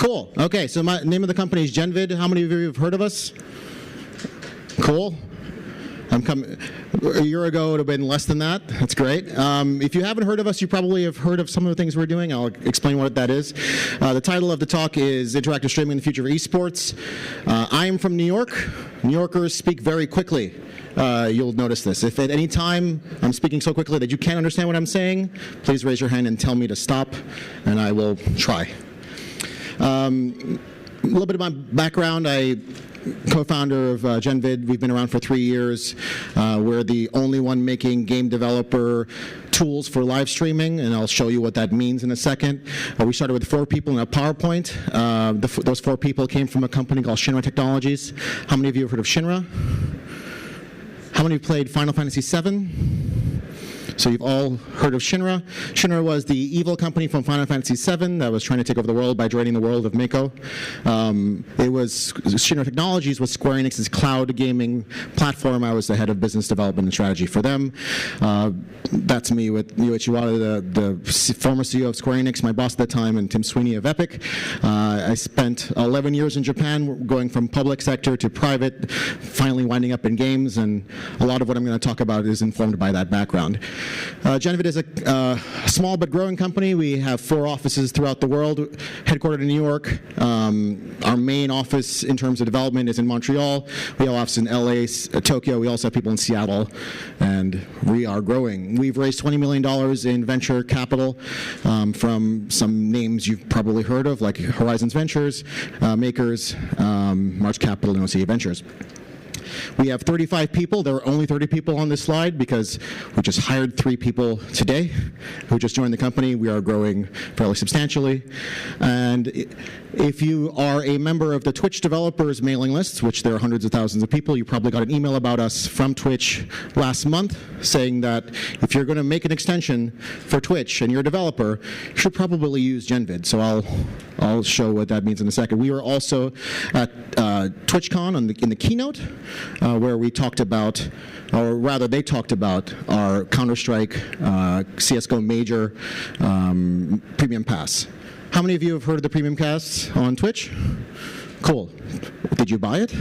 Cool. Okay, so my name of the company is Genvid. How many of you have heard of us? Cool. A year ago, it would have been less than that. That's great. If you haven't heard of us, you probably have heard of some of the things we're doing. I'll explain what that is. The title of the talk is Interactive Streaming in the Future of Esports. I am from New York. New Yorkers speak very quickly. You'll notice this. If at any time I'm speaking so quickly that you can't understand what I'm saying, please raise your hand and tell me to stop, and I will try. A little bit of my background. I co-founder of Genvid. We've been around for 3 years. We're the only one making game developer tools for live streaming, and I'll show you what that means in a second. We started with 4 people in a PowerPoint. Those 4 people came from a company called Shinra Technologies. How many of you have heard of Shinra? How many have played Final Fantasy VII? So you've all heard of Shinra. Shinra was the evil company from Final Fantasy VII that was trying to take over the world by draining the world of Mako. Shinra Technologies was Square Enix's cloud gaming platform. I was the head of business development and strategy for them. That's me with Yuichi Wada, the former CEO of Square Enix, my boss at the time, and Tim Sweeney of Epic. I spent 11 years in Japan, going from public sector to private, finally winding up in games, and a lot of what I'm going to talk about is informed by that background. Genvid is a small but growing company. We have 4 offices throughout the world, headquartered in New York. Our main office in terms of development is in Montreal. We have offices in LA, Tokyo. We also have people in Seattle, and we are growing. We've raised $20 million in venture capital from some names you've probably heard of, like Horizons Ventures, Makers, March Capital, and OCA Ventures. We have 35 people. There are only 30 people on this slide because we just hired 3 people today who just joined the company. We are growing fairly substantially. And if you are a member of the Twitch developers mailing lists, which there are hundreds of thousands of people, you probably got an email about us from Twitch last month saying that if you're going to make an extension for Twitch and you're a developer, you should probably use Genvid. So I'll show what that means in a second. We were also at TwitchCon in the keynote where we talked about, or rather they talked about, our Counter-Strike CSGO Major Premium Pass. How many of you have heard of the Premium Pass on Twitch? Cool. Did you buy it?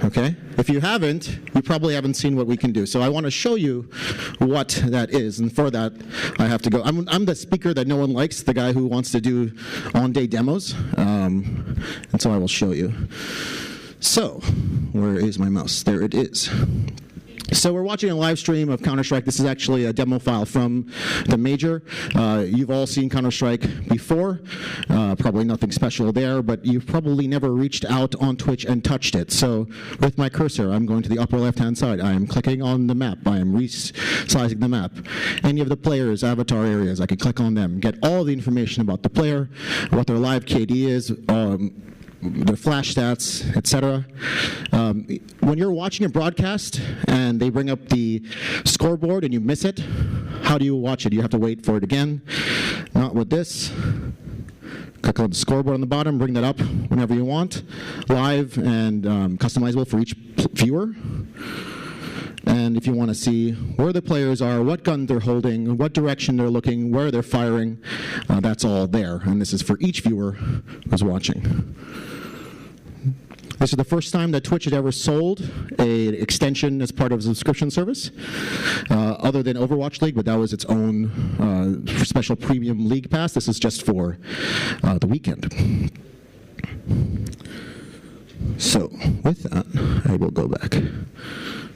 Okay. If you haven't, you probably haven't seen what we can do. So I want to show you what that is. And for that, I have to go. I'm the speaker that no one likes, the guy who wants to do on-day demos. And so I will show you. So where is my mouse? There it is. So we're watching a live stream of Counter-Strike. This is actually a demo file from the Major. You've all seen Counter-Strike before. Probably nothing special there, but you've probably never reached out on Twitch and touched it. So with my cursor, I'm going to the upper left-hand side. I am clicking on the map. I am resizing the map. Any of the players' avatar areas, I can click on them, get all the information about the player, what their live KD is, their flash stats, etc. When you're watching a broadcast and they bring up the scoreboard and you miss it, how do you watch it? You have to wait for it again. Not with this. Click on the scoreboard on the bottom, bring that up whenever you want. Live and customizable for each viewer. And if you want to see where the players are, what gun they're holding, what direction they're looking, where they're firing, that's all there. And this is for each viewer who's watching. This is the first time that Twitch had ever sold an extension as part of a subscription service, other than Overwatch League, but that was its own special premium league pass. This is just for the weekend. So with that, I will go back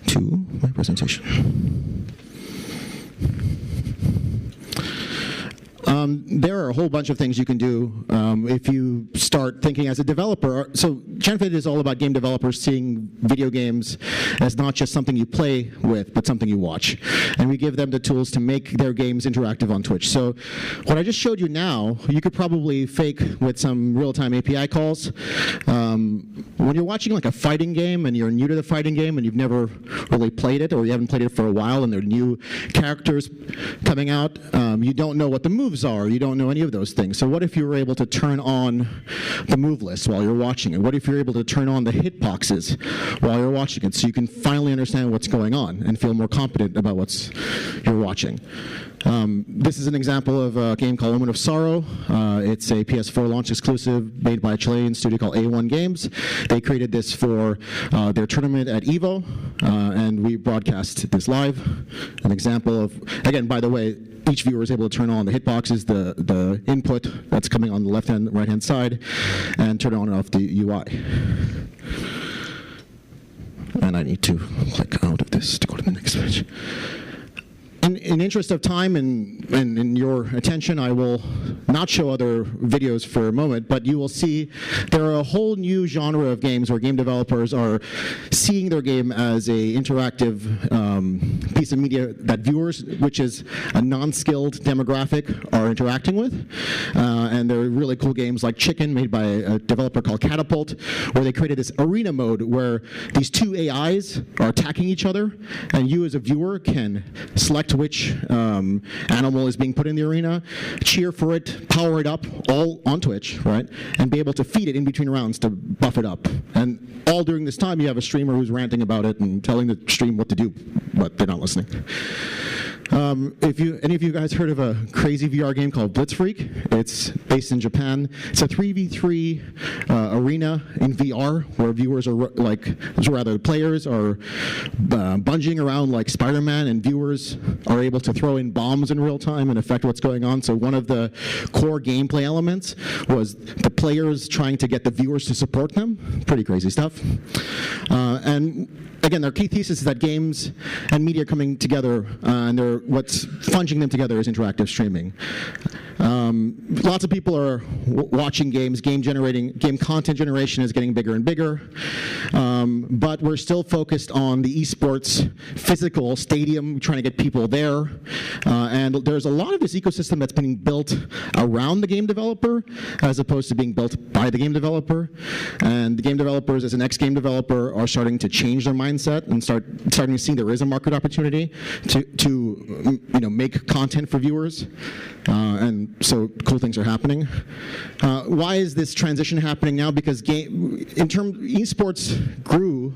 to my presentation. There are a whole bunch of things you can do if you start thinking as a developer. So Genvid is all about game developers seeing video games as not just something you play with, but something you watch. And we give them the tools to make their games interactive on Twitch. So what I just showed you now, you could probably fake with some real-time API calls. When you're watching like a fighting game and you're new to the fighting game and you've never really played it, or you haven't played it for a while and there are new characters coming out, you don't know what the moves moves are. You don't know any of those things. So what if you were able to turn on the move list while you're watching it? What if you're able to turn on the hitboxes while you're watching it so you can finally understand what's going on and feel more competent about what you're watching? This is an example of a game called Omen of Sorrow. It's a PS4 launch exclusive made by a Chilean studio called A1 Games. They created this for their tournament at EVO, and we broadcast this live. An example of, again, by the way, each viewer is able to turn on the hitboxes, the input that's coming on the left-hand, right-hand side, and turn on and off the UI. And I need to click out of this to go to the next page. In interest of time and in your attention, I will not show other videos for a moment, but you will see there are a whole new genre of games where game developers are seeing their game as an interactive piece of media that viewers, which is a non-skilled demographic, are interacting with. And there are really cool games like Chicken, made by a developer called Catapult, where they created this arena mode where these two AIs are attacking each other, and you as a viewer can select which animal is being put in the arena, cheer for it, power it up, all on Twitch, right? And be able to feed it in between rounds to buff it up. And all during this time, you have a streamer who's ranting about it and telling the stream what to do, but they're not listening. If any of you guys heard of a crazy VR game called Blitzfreak? It's based in Japan. It's a 3v3 arena in VR where viewers are players are bungeeing around like Spider-Man, and viewers are able to throw in bombs in real time and affect what's going on. So one of the core gameplay elements was the players trying to get the viewers to support them. Pretty crazy stuff. And again, their key thesis is that games and media are coming together, and what's funging them together is interactive streaming. Lots of people are watching games. Game content generation is getting bigger and bigger, but we're still focused on the esports physical stadium, trying to get people there. And there's a lot of this ecosystem that's being built around the game developer as opposed to being built by the game developer. And the game developers, as an ex-game developer, are starting to change their mindset and starting to see there is a market opportunity to make content for viewers. And so cool things are happening. Why is this transition happening now? Because esports grew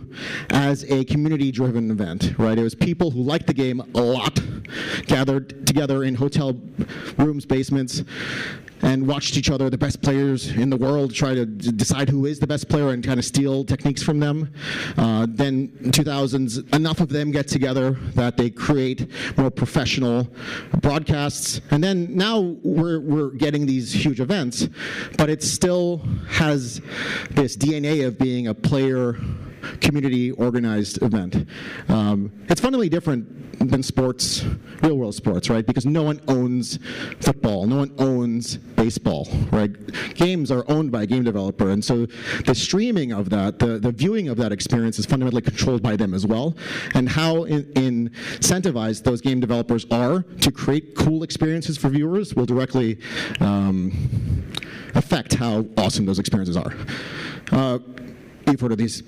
as a community-driven event, right? It was people who liked the game a lot, gathered together in hotel rooms, basements, and watched each other, the best players in the world, try to decide who is the best player and kind of steal techniques from them. Then in 2000s, enough of them get together that they create more professional broadcasts. And then now we're getting these huge events, but it still has this DNA of being a player community organized event. It's fundamentally different than sports, real world sports, right? Because no one owns football, no one owns baseball, right? Games are owned by a game developer, and so the streaming of that, the viewing of that experience is fundamentally controlled by them as well. And how incentivized those game developers are to create cool experiences for viewers will directly affect how awesome those experiences are. You've heard of these.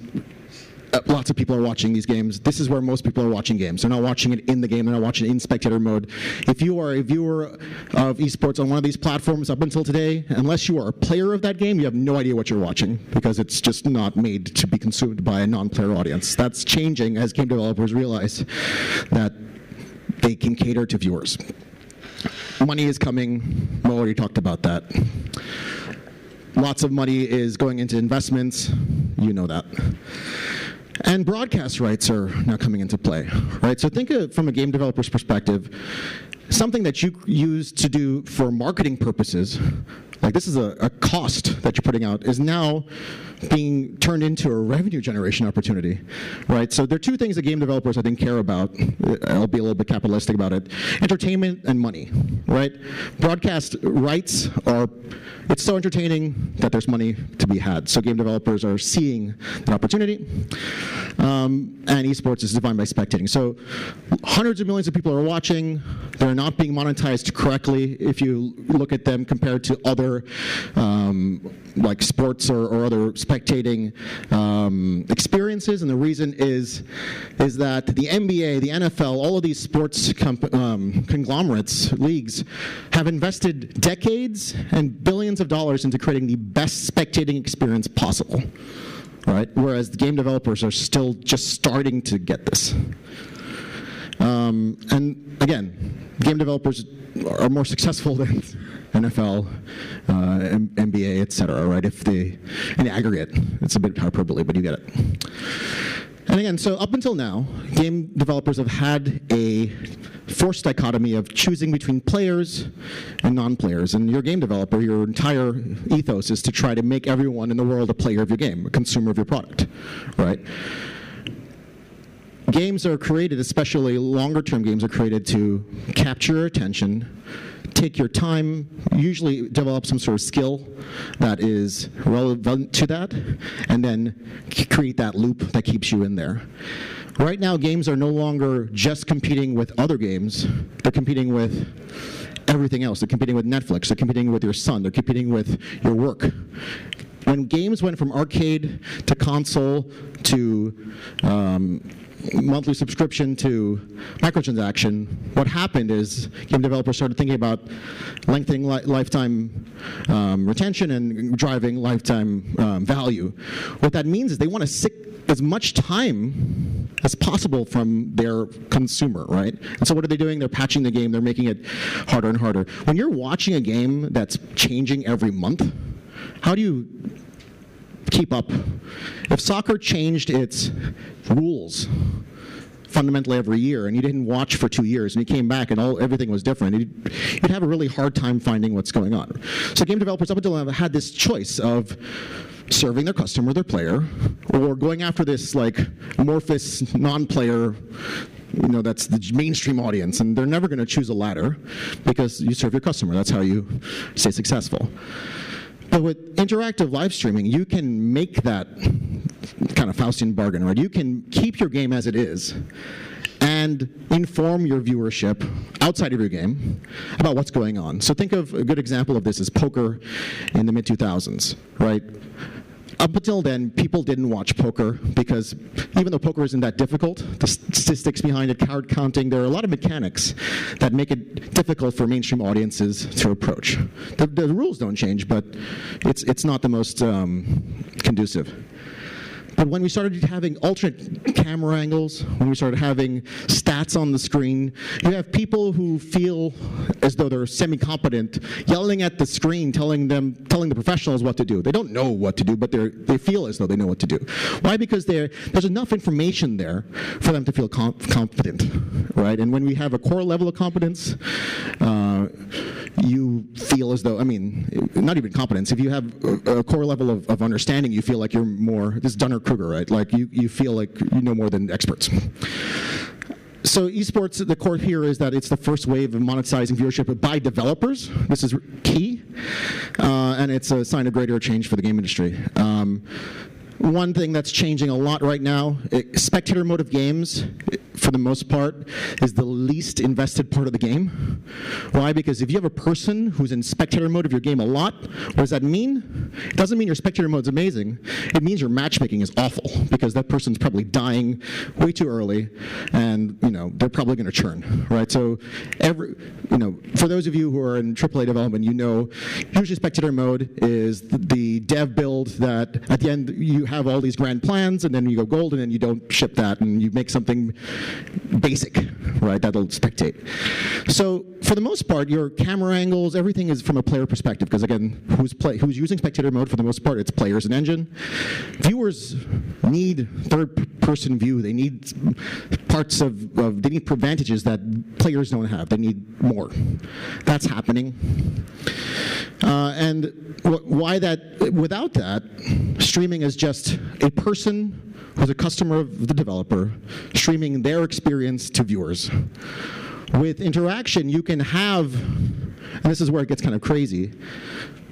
Lots of people are watching these games. This is where most people are watching games. They're not watching it in the game. They're not watching it in spectator mode. If you are a viewer of esports on one of these platforms up until today, unless you are a player of that game, you have no idea what you're watching because it's just not made to be consumed by a non-player audience. That's changing as game developers realize that they can cater to viewers. Money is coming. Mo already talked about that. Lots of money is going into investments. You know that. And broadcast rights are now coming into play, right? So think of, from a game developer's perspective, something that you use to do for marketing purposes, like this is a cost that you're putting out, is now being turned into a revenue generation opportunity, right? So there are two things that game developers, I think, care about. I'll be a little bit capitalistic about it. Entertainment and money, right? Broadcast rights it's so entertaining that there's money to be had. So game developers are seeing an opportunity. And esports is defined by spectating. So hundreds of millions of people are watching. They're not being monetized correctly if you look at them compared to other like sports or other spectating experiences. And the reason is that the NBA, the NFL, all of these sports conglomerates, leagues, have invested decades and billions of dollars into creating the best spectating experience possible, right? Whereas the game developers are still just starting to get this. And again, game developers are more successful than NFL, NBA, et cetera, right? If they, in aggregate, it's a bit hyperbole, but you get it. And again, so up until now, game developers have had a forced dichotomy of choosing between players and non-players. And you're a game developer, your entire ethos is to try to make everyone in the world a player of your game, a consumer of your product, right? Games are created, especially longer-term games, are created to capture your attention, take your time, usually develop some sort of skill that is relevant to that, and then create that loop that keeps you in there. Right now, games are no longer just competing with other games. They're competing with everything else. They're competing with Netflix. They're competing with your son. They're competing with your work. When games went from arcade to console to monthly subscription to microtransaction, what happened is game developers started thinking about lengthening lifetime retention and driving lifetime value. What that means is they want to sick as much time as possible from their consumer, right? And so what are they doing? They're patching the game. They're making it harder and harder. When you're watching a game that's changing every month, how do you keep up? If soccer changed its rules fundamentally every year, and you didn't watch for 2 years, and you came back and everything was different, you'd have a really hard time finding what's going on. So game developers up until now have had this choice of serving their customer, their player, or going after this like amorphous non-player, that's the mainstream audience, and they're never going to choose a latter because you serve your customer. That's how you stay successful. But with interactive live streaming, you can make that kind of Faustian bargain, right? You can keep your game as it is and inform your viewership outside of your game about what's going on. So think of a good example of this is poker in the mid-2000s, right? Up until then, people didn't watch poker because even though poker isn't that difficult, the statistics behind it, card counting, there are a lot of mechanics that make it difficult for mainstream audiences to approach. The rules don't change, but it's not the most conducive. But when we started having alternate camera angles, when we started having stats on the screen, you have people who feel as though they're semi-competent, yelling at the screen, telling the professionals what to do. They don't know what to do, but they feel as though they know what to do. Why? Because there's enough information there for them to feel competent, right? And when we have a core level of competence, you feel as though, not even competence, if you have a core level of understanding, you feel like you're more, this is Dunner-Kruger, right? Like you feel like you know more than experts. So esports, the core here is that it's the first wave of monetizing viewership by developers. This is key, and it's a sign of greater change for the game industry. One thing that's changing a lot right now, spectator mode of games, for the most part, is the least invested part of the game. Why? Because if you have a person who's in spectator mode of your game a lot, what does that mean? It doesn't mean your spectator mode's amazing. It means your matchmaking is awful, because that person's probably dying way too early, and they're probably going to churn, right? So for those of you who are in AAA development, usually spectator mode is the dev build that at the end you have all these grand plans, and then you go gold, and then you don't ship that, and you make something basic, right, that'll spectate. So for the most part, your camera angles, everything is from a player perspective, because again, who's using spectator mode for the most part? It's players and engine. Viewers need third-person view. They need parts they need advantages that players don't have. They need more. That's happening. And why that? Without that, streaming is just a person who's a customer of the developer streaming their experience to viewers. With interaction, you can have, and this is where it gets kind of crazy,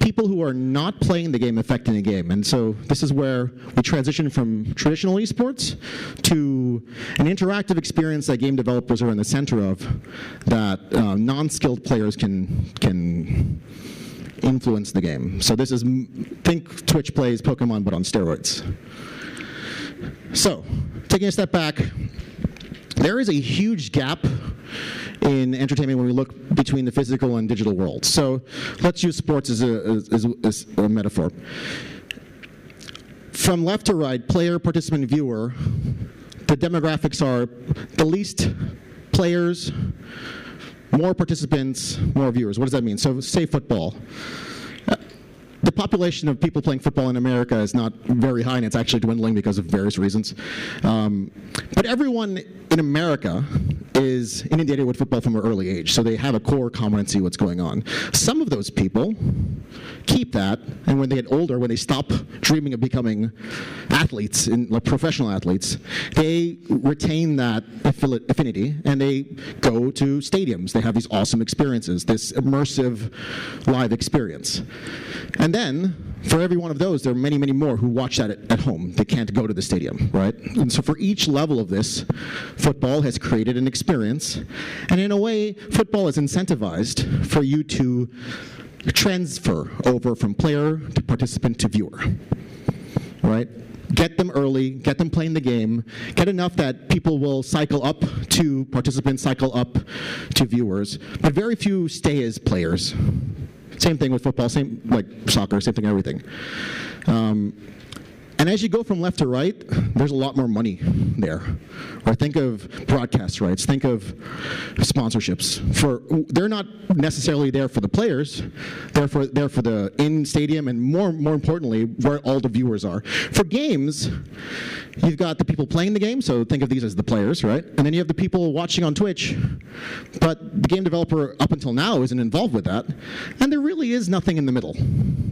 people who are not playing the game affecting the game. And so this is where we transition from traditional esports to an interactive experience that game developers are in the center of, that non-skilled players can influence the game. So this is, think Twitch plays Pokemon but on steroids. So, taking a step back, there is a huge gap in entertainment when we look between the physical and digital worlds. So let's use sports as a metaphor. From left to right, player, participant, viewer, the demographics are the least players, more participants, more viewers. What does that mean? So say football. The population of people playing football in America is not very high, and it's actually dwindling because of various reasons. But everyone in America is inundated with football from an early age, so they have a core competency what's going on. Some of those people keep that, and when they get older, when they stop dreaming of becoming athletes, like professional athletes, they retain that affinity, and they go to stadiums. They have these awesome experiences, this immersive live experience. And then, for every one of those, there are many, many more who watch that at home. They can't go to the stadium, right? And so for each level of this, football has created an experience. And in a way, football is incentivized for you to transfer over from player to participant to viewer, right? Get them early, get them playing the game, get enough that people will cycle up to participants, cycle up to viewers, but very few stay as players. Same thing with football, same like soccer, same thing everything. And as you go from left to right, there's a lot more money there. Or think of broadcast rights, think of sponsorships. They're not necessarily there for the players, they're for the in-stadium and more importantly, where all the viewers are. For games, you've got the people playing the game, so think of these as the players, right? And then you have the people watching on Twitch, but the game developer up until now isn't involved with that, and there really is nothing in the middle.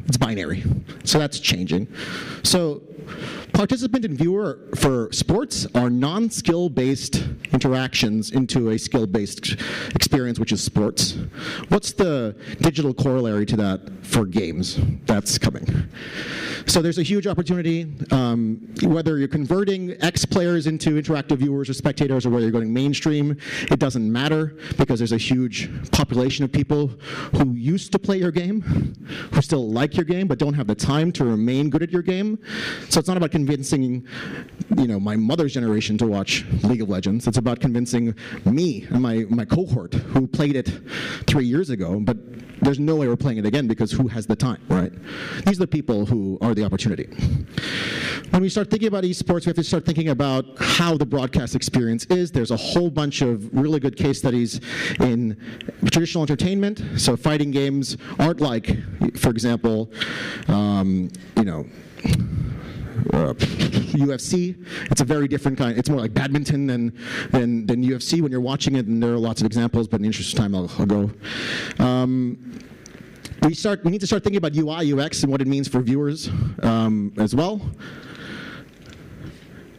It's binary. So that's changing. So participant and viewer for sports are non-skill-based interactions into a skill-based experience, which is sports. What's the digital corollary to that for games? That's coming. So there's a huge opportunity, whether you're converting X players into interactive viewers or spectators, or whether you're going mainstream, it doesn't matter, because there's a huge population of people who used to play your game, who still like your game, but don't have the time to remain good at your game. So it's not about convincing, my mother's generation to watch League of Legends. It's about convincing me and my cohort who played it 3 years ago, but there's no way we're playing it again because who has the time, right? These are the people who are the opportunity. When we start thinking about esports, we have to start thinking about how the broadcast experience is. There's a whole bunch of really good case studies in traditional entertainment. So fighting games aren't like, for example, UFC. It's a very different kind. It's more like badminton than UFC when you're watching it, and there are lots of examples, but in the interest of time, I'll go. We need to start thinking about UI, UX, and what it means for viewers as well.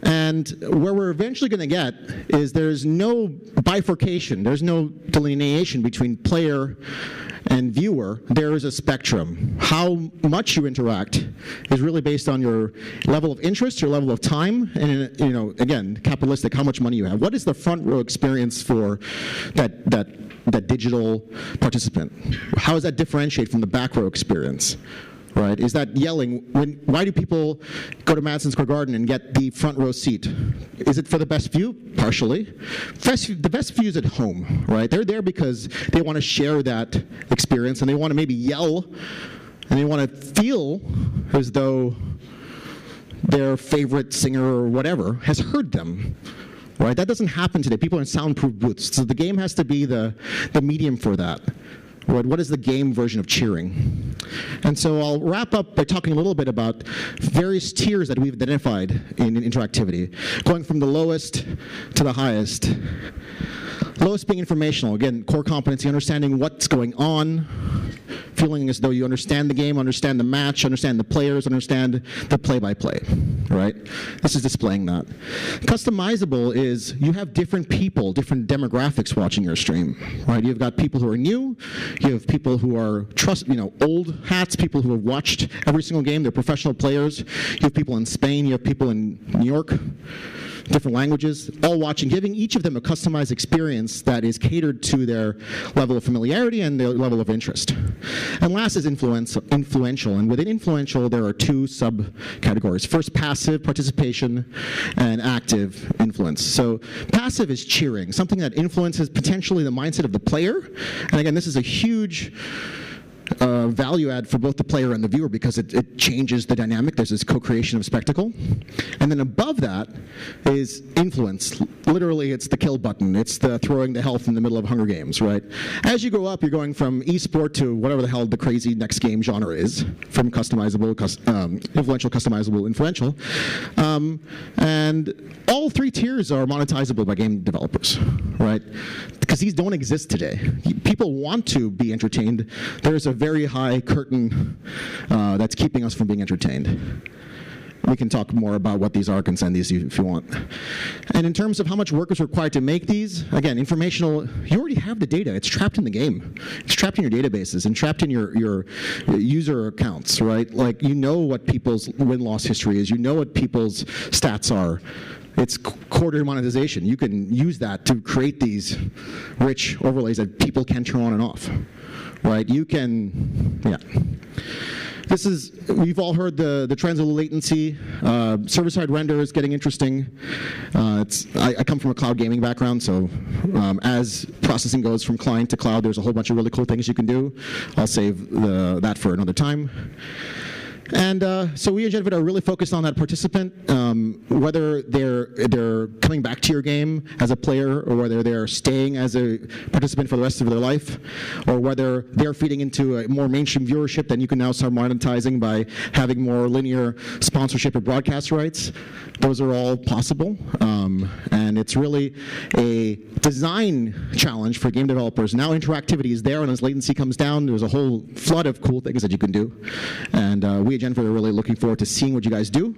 And where we're eventually going to get is there's no bifurcation, there's no delineation between player and viewer. There is a spectrum. How much you interact is really based on your level of interest, your level of time, and again, capitalistic, how much money you have. What is the front row experience for that digital participant? How does that differentiate from the back row experience? Right? Is that yelling? Why do people go to Madison Square Garden and get the front row seat? Is it for the best view? Partially. The best view is at home, right? They're there because they want to share that experience, and they want to maybe yell, and they want to feel as though their favorite singer or whatever has heard them. Right? That doesn't happen today. People are in soundproof booths. So the game has to be the medium for that. What is the game version of cheering? And so I'll wrap up by talking a little bit about various tiers that we've identified in interactivity, going from the lowest to the highest. Lowest being informational. Again, core competency, understanding what's going on. feeling as though you understand the game, understand the match, understand the players, understand the play-by-play, right? This is displaying that. Customizable is you have different people, different demographics watching your stream, right? You've got people who are new, you have people who are old hats, people who have watched every single game, they're professional players. You have people in Spain, you have people in New York, different languages, all watching, giving each of them a customized experience that is catered to their level of familiarity and their level of interest. And last is influential, and within influential there are two subcategories. First, passive participation and active influence. So passive is cheering, something that influences potentially the mindset of the player. And again, this is a huge value add for both the player and the viewer because it changes the dynamic. There's this co-creation of spectacle. And then above that is influence. Literally, it's the kill button. It's the throwing the health in the middle of Hunger Games, right? As you grow up, you're going from esport to whatever the hell the crazy next game genre is, from customizable, influential, customizable, influential. And all three tiers are monetizable by game developers, right? Because these don't exist today. People want to be entertained. There's a very high curtain that's keeping us from being entertained. We can talk more about what these are, can send these if you want. And in terms of how much work is required to make these, again, informational, you already have the data. It's trapped in the game. It's trapped in your databases and trapped in your user accounts, right? Like, you know what people's win-loss history is. You know what people's stats are. It's core to monetization. You can use that to create these rich overlays that people can turn on and off, right? You can, yeah. This is, we've all heard the trends of latency. Server-side render is getting interesting. I come from a cloud gaming background, so as processing goes from client to cloud, there's a whole bunch of really cool things you can do. I'll save that for another time. And so we at Genvid are really focused on that participant, whether they're coming back to your game as a player, or whether they're staying as a participant for the rest of their life, or whether they're feeding into a more mainstream viewership that you can now start monetizing by having more linear sponsorship or broadcast rights. Those are all possible, and it's really a design challenge for game developers. Now interactivity is there, and as latency comes down, there's a whole flood of cool things that you can do. And we at Genvid are really looking forward to seeing what you guys do.